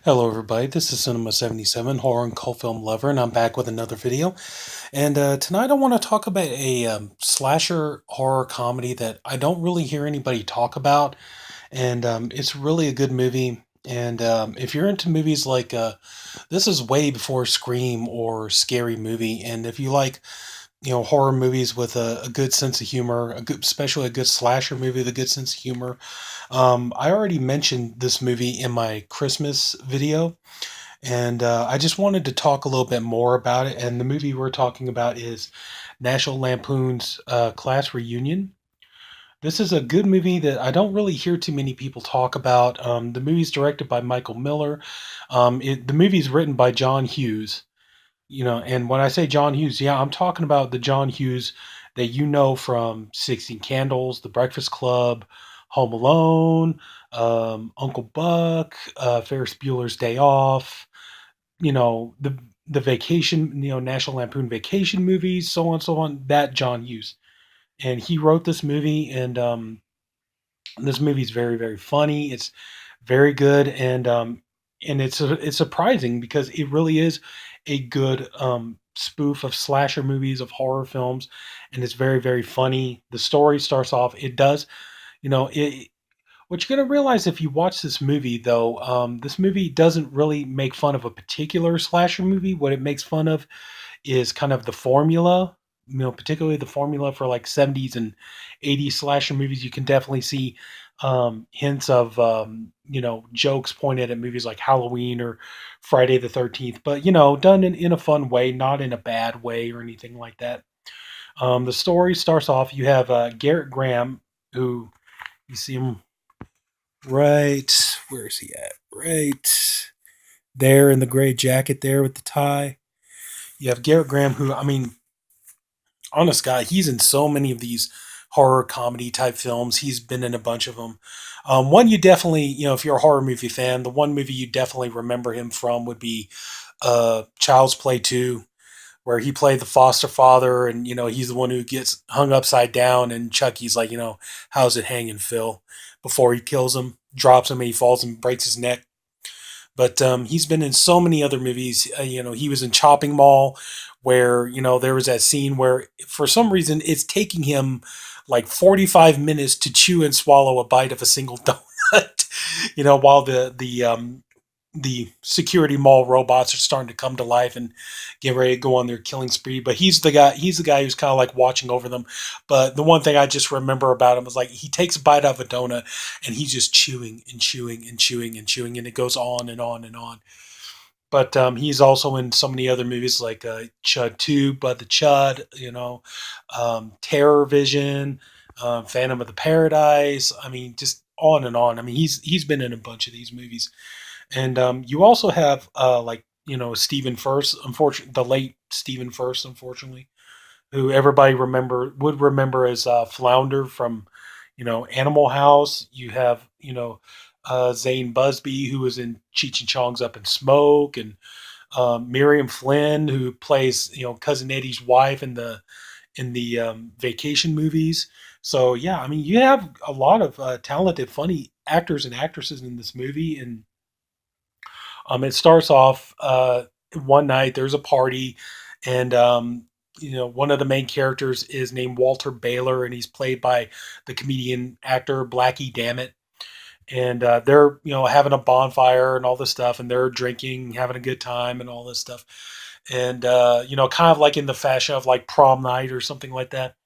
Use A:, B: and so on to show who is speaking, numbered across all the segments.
A: Hello, everybody. This is Sinema77, horror and cult film lover, and I'm back with another video. And tonight I want to talk about a slasher horror comedy that I don't really hear anybody talk about, and it's really a good movie. And if you're into movies like this is way before Scream or Scary Movie, and if you like horror movies with a good sense of humor, especially a good slasher movie with a good sense of humor. I already mentioned this movie in my Christmas video, and I just wanted to talk a little bit more about it. And the movie we're talking about is National Lampoon's Class Reunion. This is a good movie that I don't really hear too many people talk about. The movie's directed by Michael Miller. The movie's written by John Hughes. And when I say John Hughes, yeah, I'm talking about the John Hughes that you know from 16 Candles, The Breakfast Club, Home Alone, Uncle Buck, Ferris Bueller's Day Off, the vacation, National Lampoon Vacation movies, so on, so on. That John Hughes, and he wrote this movie, and this movie's very, very funny. It's very good, and it's surprising because it really is a good spoof of slasher movies, of horror films, and it's very, very funny. The story starts off. It does, it. What you're gonna realize if you watch this movie, though, this movie doesn't really make fun of a particular slasher movie. What it makes fun of is kind of the formula, particularly the formula for like 70s and 80s slasher movies. You can definitely see hints of, jokes pointed at movies like Halloween or Friday the 13th, but, done in a fun way, not in a bad way or anything like that. The story starts off, you have Garrett Graham, who you see him right, where is he at? Right there in the gray jacket there with the tie. You have Garrett Graham, who, I mean, honest guy, he's in so many of these horror comedy type films. He's been in a bunch of them. One you definitely, if you're a horror movie fan, the one movie you definitely remember him from would be Child's Play 2, where he played the foster father, and he's the one who gets hung upside down, and Chucky's like, how's it hanging, Phil? Before he kills him, drops him, and he falls and breaks his neck. But he's been in so many other movies. He was in Chopping Mall, where there was that scene where for some reason it's taking him like 45 minutes to chew and swallow a bite of a single donut. While the security mall robots are starting to come to life and get ready to go on their killing spree. But he's the guy. He's the guy who's kind of like watching over them. But the one thing I just remember about him is like he takes a bite out of a donut and he's just chewing and chewing and chewing and chewing, and it goes on and on and on. But he's also in so many other movies like Chud 2, Bud the Chud, Terror Vision, Phantom of the Paradise. I mean, just on and on. I mean, he's been in a bunch of these movies. And you also have Stephen First, unfortunately, the late Stephen First, unfortunately, who everybody would remember as Flounder from Animal House. You have Zane Busby, who was in Cheech and Chong's Up in Smoke, and Miriam Flynn, who plays cousin Eddie's wife in the vacation movies. So yeah, I mean you have a lot of talented, funny actors and actresses in this movie, and it starts off one night. There's a party, and one of the main characters is named Walter Baylor, and he's played by the comedian actor Blackie Dammit. And they're having a bonfire and all this stuff, and they're drinking, having a good time, and all this stuff. And kind of like in the fashion of like prom night or something like that.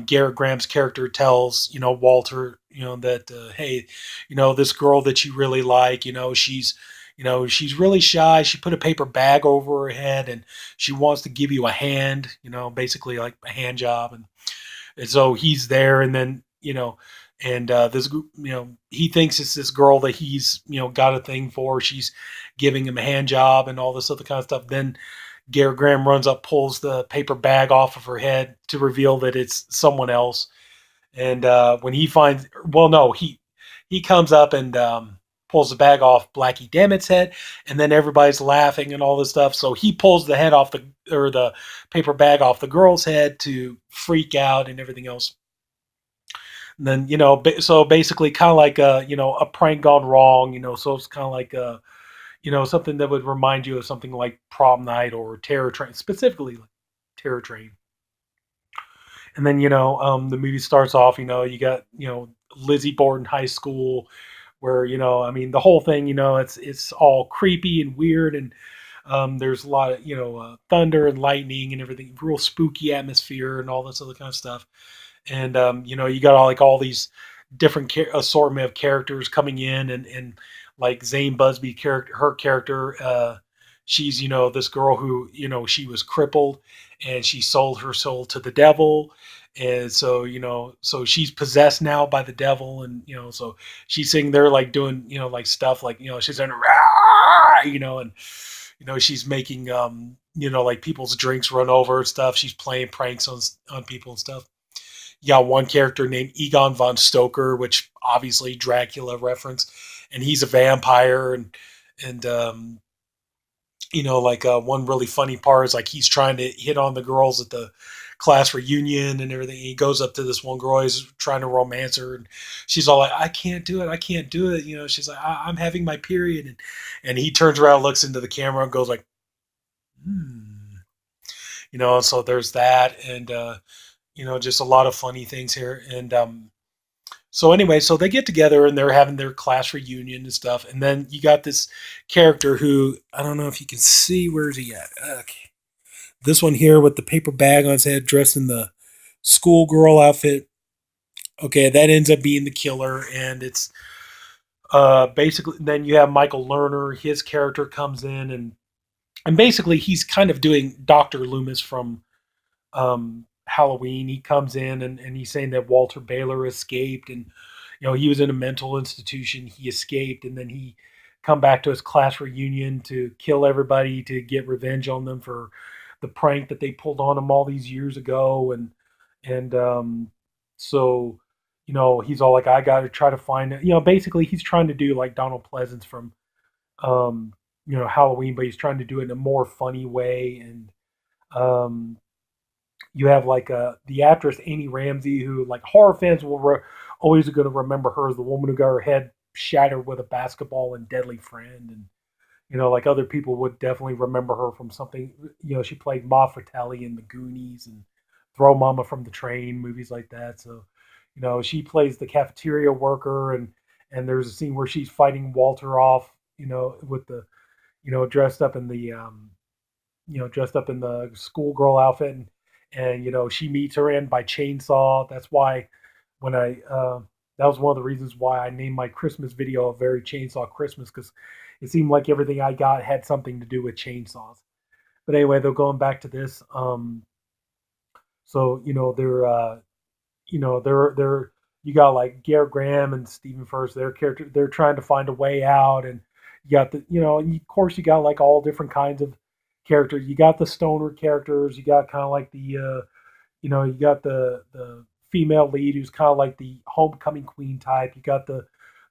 A: Garrett Graham's character tells Walter that hey, this girl that you really like, she's really shy. She put a paper bag over her head and she wants to give you a hand, basically like a hand job. And so he's there, and then and this he thinks it's this girl that he's got a thing for. She's giving him a hand job and all this other kind of stuff. Then Garrett Graham runs up, pulls the paper bag off of her head to reveal that it's someone else. And when he finds, well, no, he comes up and pulls the bag off Blackie Dammit's head, and then everybody's laughing and all this stuff. So he pulls the head off the paper bag off the girl's head to freak out and everything else. And then so basically, kind of like a prank gone wrong. So it's kind of like something that would remind you of something like Prom Night or Terror Train, specifically like Terror Train. And then the movie starts off. You got Lizzie Borden High School, where I mean the whole thing. It's all creepy and weird, and there's a lot of thunder and lightning and everything, real spooky atmosphere and all this other kind of stuff. And you got all these different assortment of characters coming in, and like Zane Busby character, her character, she's this girl who she was crippled and she sold her soul to the devil, and so so she's possessed now by the devil, and so she's sitting there like doing like stuff like she's in and she's making like people's drinks run over and stuff. She's playing pranks on people and stuff. You got one character named Egon von Stoker, which obviously Dracula reference, and he's a vampire. And like one really funny part is like he's trying to hit on the girls at the class reunion and everything. He goes up to this one girl, he's trying to romance her, and she's all like, "I can't do it, I can't do it." She's like, I'm having my period," and he turns around, looks into the camera, and goes like, "Hmm." So there's that, and just a lot of funny things here. And so anyway, so they get together and they're having their class reunion and stuff. And then you got this character who I don't know if you can see, where's he at? Okay. This one here with the paper bag on his head, dressed in the schoolgirl outfit. Okay, that ends up being the killer, and it's basically then you have Michael Lerner. His character comes in, and basically he's kind of doing Dr. Loomis from Halloween. He comes in, and he's saying that Walter Baylor escaped, and he was in a mental institution. He escaped, and then he come back to his class reunion to kill everybody to get revenge on them for the prank that they pulled on him all these years ago. And so he's all like, I got to try to find it. Basically he's trying to do like Donald Pleasance from Halloween, but he's trying to do it in a more funny way. And um, you have like the actress Amy Ramsey, who like horror fans will always going to remember her as the woman who got her head shattered with a basketball in Deadly Friend, and like other people would definitely remember her from something. She played Ma Fratelli in The Goonies and Throw Mama from the Train, movies like that. So she plays the cafeteria worker, and there's a scene where she's fighting Walter off, with the dressed up in the dressed up in the schoolgirl outfit, and she meets her end by chainsaw. That's why when I that was one of the reasons why I named my Christmas video a very chainsaw Christmas, because it seemed like everything I got had something to do with chainsaws. But anyway, they're going back to this. So they're you got like Garrett Graham and Stephen First, their character, they're trying to find a way out. And you got the of course you got like all different kinds of characters. You got the stoner characters, you got kind of like the you got the female lead who's kind of like the homecoming queen type. You got the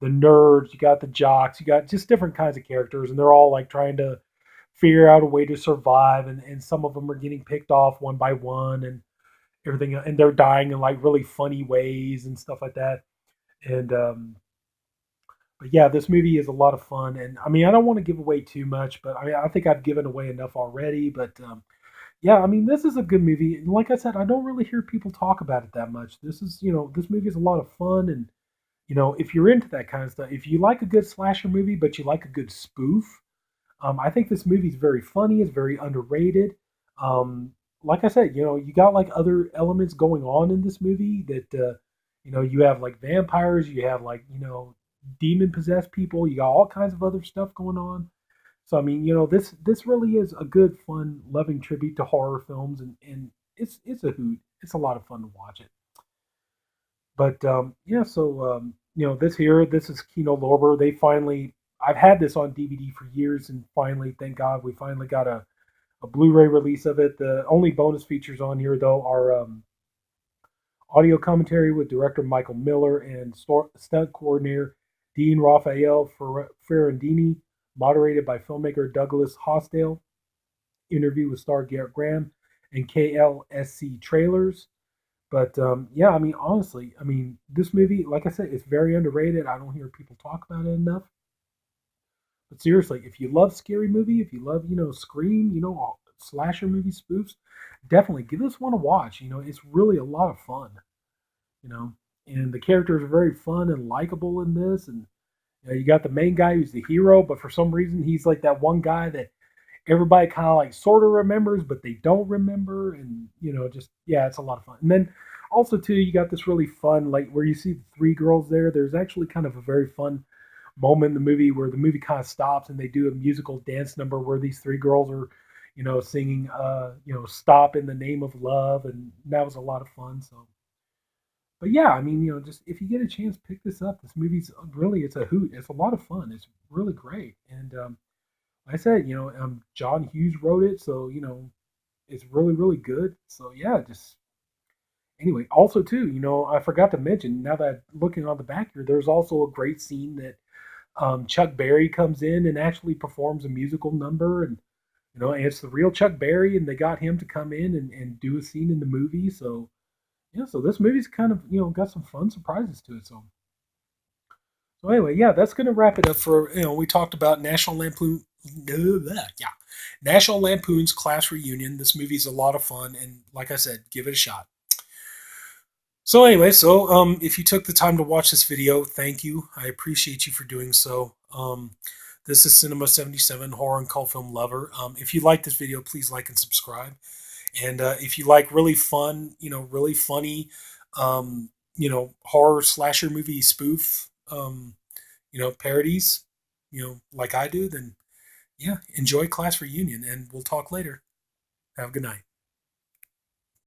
A: nerds, you got the jocks, you got just different kinds of characters, and they're all like trying to figure out a way to survive. And some of them are getting picked off one by one, and everything, and they're dying in like really funny ways and stuff like that. And but yeah, this movie is a lot of fun. And I mean, I don't want to give away too much, but I mean, I think I've given away enough already. But yeah, I mean, this is a good movie. And like I said, I don't really hear people talk about it that much. This is, this movie is a lot of fun. And, if you're into that kind of stuff, if you like a good slasher movie, but you like a good spoof, I think this movie is very funny. It's very underrated. Like I said, you got like other elements going on in this movie that, you have like vampires, you have like, demon possessed people, you got all kinds of other stuff going on. So I mean, this really is a good, fun, loving tribute to horror films, and it's a hoot. It's a lot of fun to watch it. But yeah, so this is Kino Lorber. They finally, I've had this on DVD for years, and finally, thank God, we finally got a Blu-ray release of it. The only bonus features on here though are audio commentary with director Michael Miller and stunt coordinator Dean Raphael Ferrandini, moderated by filmmaker Douglas Hosdale. Interview with star Garrett Graham and KLSC trailers. But yeah, I mean, honestly, I mean, this movie, like I said, it's very underrated. I don't hear people talk about it enough. seriously, if you love scary movie, if you love, Scream, slasher movie spoofs, definitely give this one a watch. It's really a lot of fun. You know, and the characters are very fun and likable in this, and you got the main guy who's the hero, but for some reason he's like that one guy that everybody kind of like sort of remembers, but they don't remember, and just yeah, it's a lot of fun. And then also too, you got this really fun like where you see the three girls there. There's actually kind of a very fun moment in the movie where the movie kind of stops and they do a musical dance number where these three girls are, singing, "Stop in the Name of Love," and that was a lot of fun. So, but yeah, I mean, just if you get a chance, pick this up. This movie's really, it's a hoot. It's a lot of fun. It's really great, and like I said, John Hughes wrote it, so it's really really good. So yeah, just anyway. Also too, I forgot to mention now that looking on the back here, there's also a great scene that Chuck Berry comes in and actually performs a musical number, and and it's the real Chuck Berry, and they got him to come in and do a scene in the movie. So yeah, so this movie's kind of got some fun surprises to it. So anyway, yeah, that's gonna wrap it up for we talked about National Lampoon. Yeah, National Lampoon's Class Reunion. This movie's a lot of fun, and like I said, give it a shot. So anyway, if you took the time to watch this video, thank you. I appreciate you for doing so. This is Cinema77, horror and cult film lover. If you like this video, please like and subscribe. And if you like really fun, really funny, horror slasher movie spoof, parodies, like I do, then yeah, enjoy Class Reunion, and we'll talk later. Have a good night.